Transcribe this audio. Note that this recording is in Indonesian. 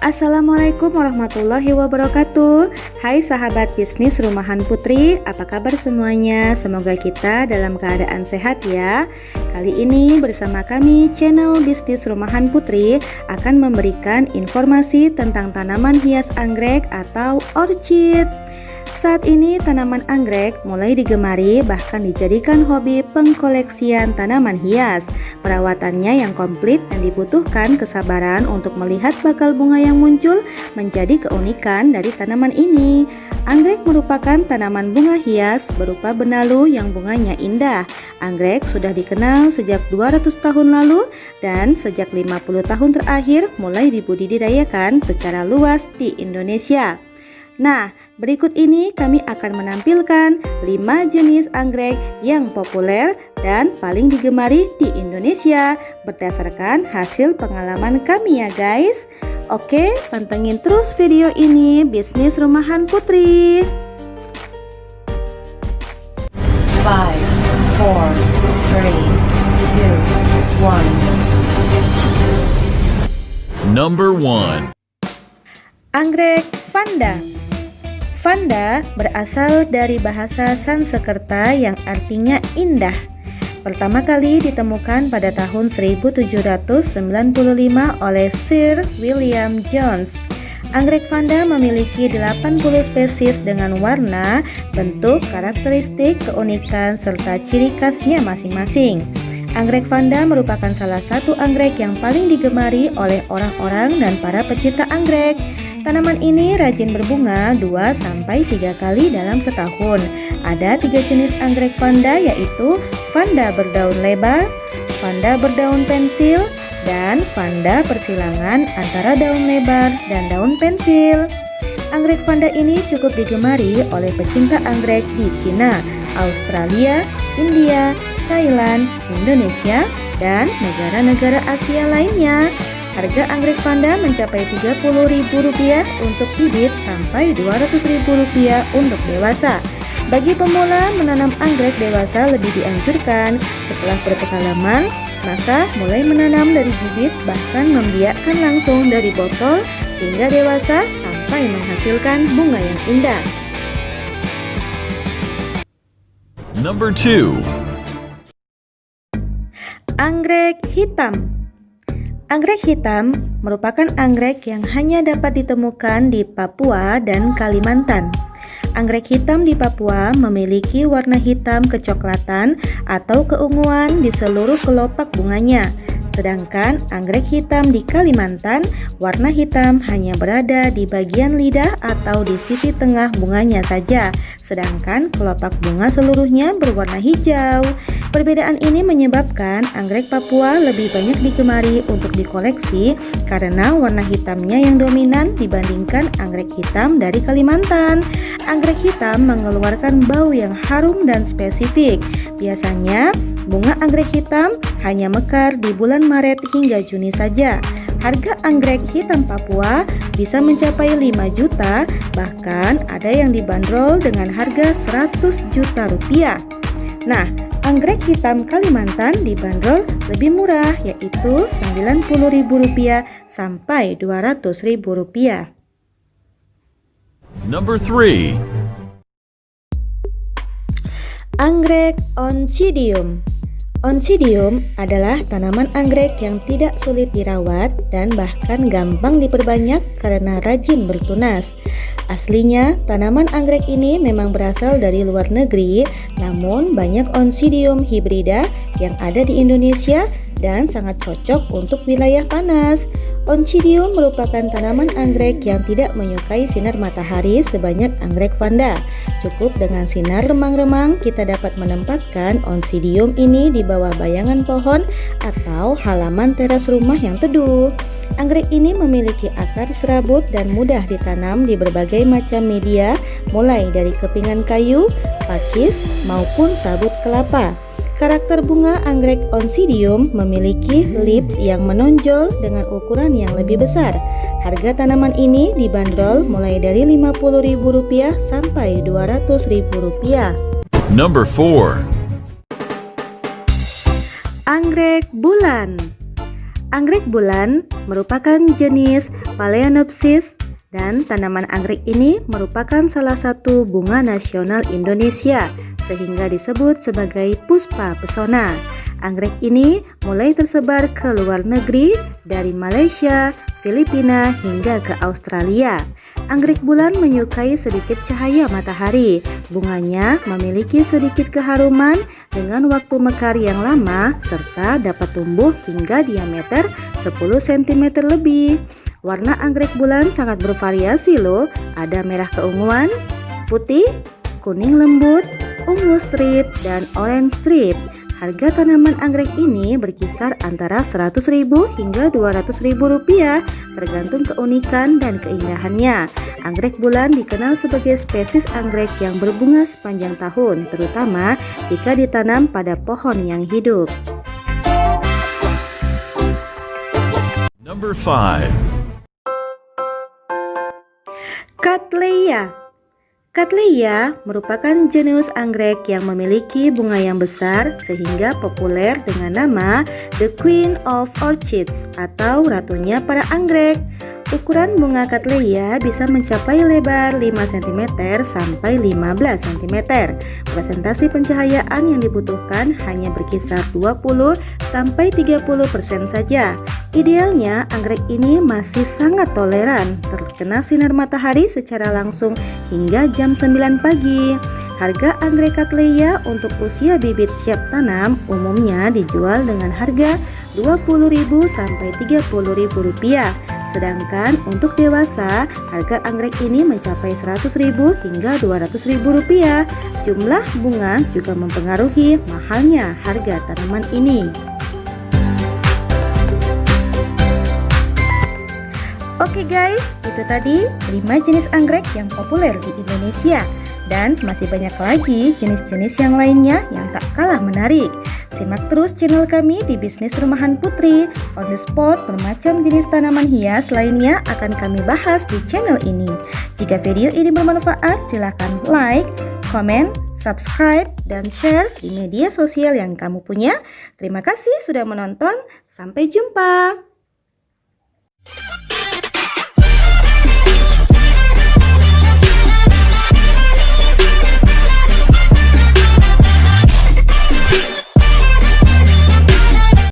Assalamualaikum warahmatullahi wabarakatuh. Hai sahabat bisnis Rumahan Putri, apa kabar semuanya? Semoga kita dalam keadaan sehat ya. Kali ini bersama kami channel bisnis Rumahan Putri akan memberikan informasi tentang tanaman hias anggrek atau orchid. Saat ini tanaman anggrek mulai digemari bahkan dijadikan hobi pengkoleksian tanaman hias. Perawatannya yang komplit dan dibutuhkan kesabaran untuk melihat bakal bunga yang muncul menjadi keunikan dari tanaman ini. Anggrek merupakan tanaman bunga hias berupa benalu yang bunganya indah. Anggrek sudah dikenal sejak 200 tahun lalu dan sejak 50 tahun terakhir mulai dibudidayakan secara luas di Indonesia. Nah, berikut ini kami akan menampilkan 5 jenis anggrek yang populer dan paling digemari di Indonesia berdasarkan hasil pengalaman kami ya guys. Oke, pantengin terus video ini Bisnis Rumahan Putri. 5, 4, 3, 2, 1. Number 1. Anggrek Vanda. Vanda berasal dari bahasa Sanskerta yang artinya indah. Pertama kali ditemukan pada tahun 1795 oleh Sir William Jones. Anggrek Vanda memiliki 80 spesies dengan warna, bentuk, karakteristik, keunikan, serta ciri khasnya masing-masing. Anggrek Vanda merupakan salah satu anggrek yang paling digemari oleh orang-orang dan para pecinta anggrek. Tanaman ini rajin berbunga 2-3 kali dalam setahun. Ada 3 jenis anggrek Vanda yaitu Vanda berdaun lebar, Vanda berdaun pensil, dan Vanda persilangan antara daun lebar dan daun pensil. Anggrek Vanda ini cukup digemari oleh pecinta anggrek di Cina, Australia, India, Thailand, Indonesia, dan negara-negara Asia lainnya. Harga anggrek Vanda mencapai Rp30.000 untuk bibit sampai Rp200.000 untuk dewasa. Bagi pemula, menanam anggrek dewasa lebih dianjurkan. Setelah berpengalaman, maka mulai menanam dari bibit bahkan membiakkan langsung dari botol hingga dewasa sampai menghasilkan bunga yang indah. Number 2. Anggrek hitam. Anggrek hitam merupakan anggrek yang hanya dapat ditemukan di Papua dan Kalimantan. Anggrek hitam di Papua memiliki warna hitam kecoklatan atau keunguan di seluruh kelopak bunganya. Sedangkan anggrek hitam di Kalimantan, warna hitam hanya berada di bagian lidah atau di sisi tengah bunganya saja. Sedangkan kelopak bunga seluruhnya berwarna hijau. Perbedaan ini menyebabkan anggrek Papua lebih banyak digemari untuk dikoleksi karena warna hitamnya yang dominan dibandingkan anggrek hitam dari Kalimantan. Anggrek hitam mengeluarkan bau yang harum dan spesifik. Biasanya, bunga anggrek hitam hanya mekar di bulan Maret hingga Juni saja. Harga anggrek hitam Papua bisa mencapai 5 juta, bahkan ada yang dibanderol dengan harga 100 juta rupiah. Nah, anggrek hitam Kalimantan dibanderol lebih murah yaitu Rp90.000 sampai Rp200.000. Number 3. Anggrek Oncidium. Oncidium adalah tanaman anggrek yang tidak sulit dirawat dan bahkan gampang diperbanyak karena rajin bertunas. Aslinya, tanaman anggrek ini memang berasal dari luar negeri, namun banyak Oncidium hibrida yang ada di Indonesia dan sangat cocok untuk wilayah panas. Oncidium merupakan tanaman anggrek yang tidak menyukai sinar matahari sebanyak anggrek Vanda. Cukup dengan sinar remang-remang kita dapat menempatkan Oncidium ini di bawah bayangan pohon atau halaman teras rumah yang teduh. Anggrek ini memiliki akar serabut dan mudah ditanam di berbagai macam media, mulai dari kepingan kayu, pakis, maupun sabut kelapa. Karakter bunga anggrek Oncidium memiliki lips yang menonjol dengan ukuran yang lebih besar. Harga tanaman ini dibanderol mulai dari Rp50.000 sampai Rp200.000. Number 4. Anggrek bulan. Anggrek bulan merupakan jenis Phalaenopsis dan tanaman anggrek ini merupakan salah satu bunga nasional Indonesia sehingga disebut sebagai puspa pesona. Anggrek ini mulai tersebar ke luar negeri dari Malaysia, Filipina hingga ke Australia. Anggrek bulan menyukai sedikit cahaya matahari. Bunganya memiliki sedikit keharuman dengan waktu mekar yang lama serta dapat tumbuh hingga diameter 10 cm lebih. Warna anggrek bulan sangat bervariasi loh. Ada merah keunguan, putih, kuning lembut, ungu strip, dan orange strip. Harga tanaman anggrek ini berkisar antara Rp100.000 hingga Rp200.000 tergantung keunikan dan keindahannya. Anggrek bulan dikenal sebagai spesies anggrek yang berbunga sepanjang tahun, terutama jika ditanam pada pohon yang hidup. Number 5. Cattleya. Cattleya merupakan jenis anggrek yang memiliki bunga yang besar sehingga populer dengan nama The Queen of Orchids atau ratunya para anggrek. Ukuran bunga Cattleya bisa mencapai lebar 5 cm sampai 15 cm. Presentasi pencahayaan yang dibutuhkan hanya berkisar 20 sampai 30% saja. Idealnya, anggrek ini masih sangat toleran terkena sinar matahari secara langsung hingga jam 9 pagi. Harga anggrek Cattleya untuk usia bibit siap tanam umumnya dijual dengan harga Rp20.000 sampai Rp30.000. Sedangkan untuk dewasa, harga anggrek ini mencapai Rp100.000 hingga Rp200.000. Jumlah bunga juga mempengaruhi mahalnya harga tanaman ini. Oke guys, itu tadi 5 jenis anggrek yang populer di Indonesia. Dan masih banyak lagi jenis-jenis yang lainnya yang tak kalah menarik. Simak terus channel kami di Bisnis Rumahan Putri. On the spot, bermacam jenis tanaman hias lainnya akan kami bahas di channel ini. Jika video ini bermanfaat, silakan like, komen, subscribe, dan share di media sosial yang kamu punya. Terima kasih sudah menonton. Sampai jumpa.